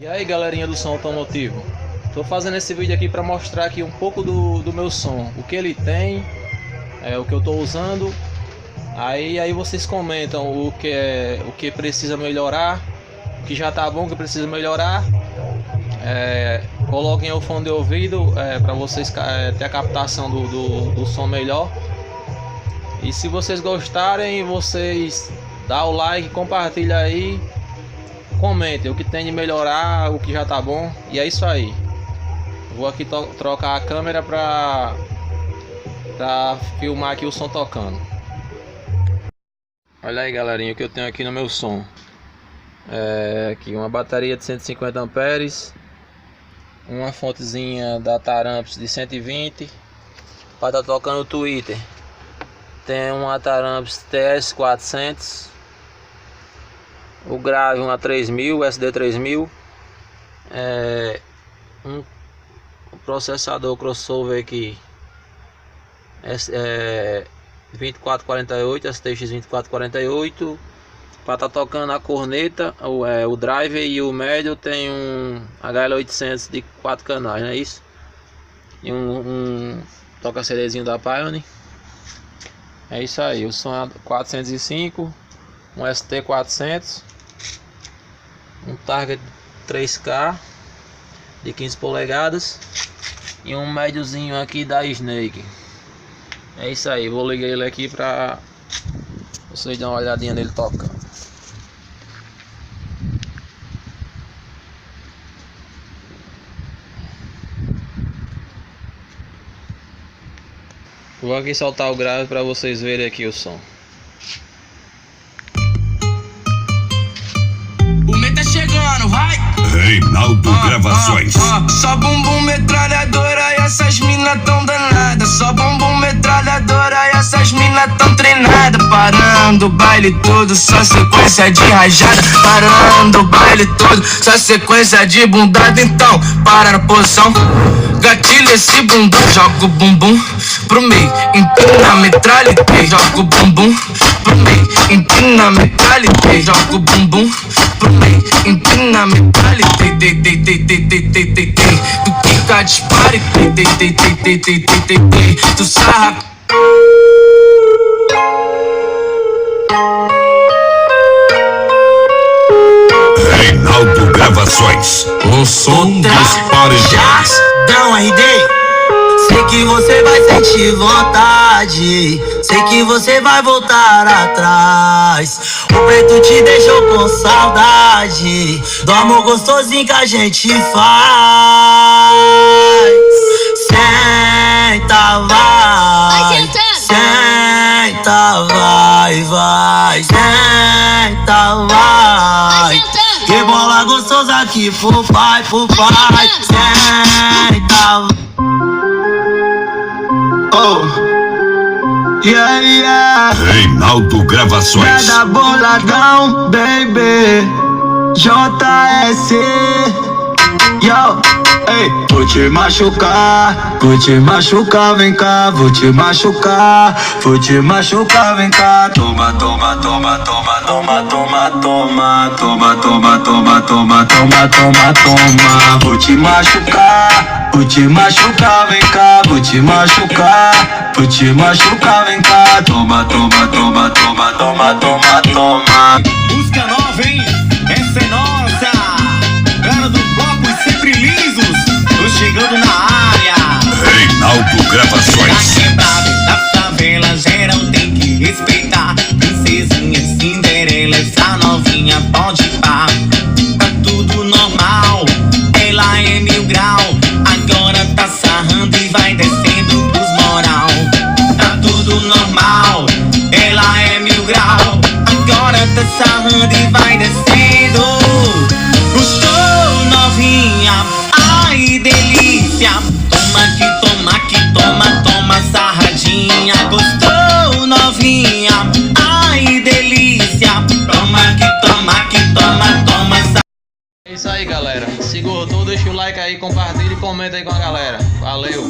E aí galerinha do som automotivo, estou fazendo esse vídeo aqui para mostrar aqui um pouco do meu som, o que ele tem, o que eu estou usando. Aí vocês comentam o que precisa melhorar, o que já tá bom, o que precisa melhorar. Coloquem o fone de ouvido para vocês ter a captação do som melhor. E se vocês gostarem, vocês dá o like, compartilha aí. Comentem o que tem de melhorar, o que já tá bom. E é isso aí. Vou aqui trocar a câmera pra filmar aqui o som tocando. Olha aí galerinha, o que eu tenho aqui no meu som. Aqui uma bateria de 150 amperes, uma fontezinha da Taramps de 120 para estar tocando o Twitter. Tem uma Taramps TS400, o grave uma 3000, SD 3000, um processador crossover aqui, 2448, STX 2448, para estar tocando a corneta, o driver, e o médio tem um HL800 de 4 canais, não é isso? E um toca-CDzinho da Pioneer. É isso aí, o som é 405, um ST400, um Target 3K de 15 polegadas e um médiozinho aqui da Snake. É isso aí, vou ligar ele aqui pra vocês darem uma olhadinha nele tocando. Vou aqui soltar o grave para vocês verem aqui o som. O meio tá chegando, vai! Reinaldo Gravações. Só bumbum metralhadora e essas minas tão danadas. Só bumbum metralhadora e essas minas tão treinadas. Parando o baile todo, só sequência de rajada. Parando o baile todo, só sequência de bundada. Então, para na posição, gatilho esse bumbum. Joga o bumbum pro meio, empina a metralhadora. Joga o bumbum pro meio, empina a metralhadora. Joga o bumbum pro meio, empina a metralhadora. Tu quica, dispare, tu sarra. Reinaldo Gravações. O som dos paredões. Dá um RD. Sei que você vai sentir vontade, sei que você vai voltar atrás. O preto te deixou com saudade do amor gostosinho que a gente faz. Senta, vai, senta, vai, senta, vai. Que bola gostosa aqui pro pai, senta. Oh, yeah. Reinaldo Gravações. Nada boladão, baby. JS. Yo, ei, vou te machucar, vem cá, vou te machucar, vem cá. Toma, toma, toma, toma, toma, toma, toma, toma, toma, toma, toma, toma, toma, toma. Vou te machucar, vem cá, vou te machucar, vem cá. Toma, toma, toma, toma, toma, toma, toma. Música nova, hein? Essa é nossa. Cara do bloco e sempre lisos. Tô chegando na área. Reinaldo Gravações. Na quebrada da favela, geral tem que respeitar. Princesinha, Cinderela, essa novinha pode pá. Tá tudo normal, ela é 1000 grau. Agora tá sarrando e vai descendo pros moral. Tá tudo normal, ela é 1000 grau. Agora tá sarrando e vai descendo. Gostou, novinha? Ai, delícia. Toma que toma, sarradinha. Gostou, novinha? Ai, delícia. Toma que toma, sarradinha. É isso aí galera. Se gostou, deixa o like aí, compartilha e comenta aí com a galera. Valeu!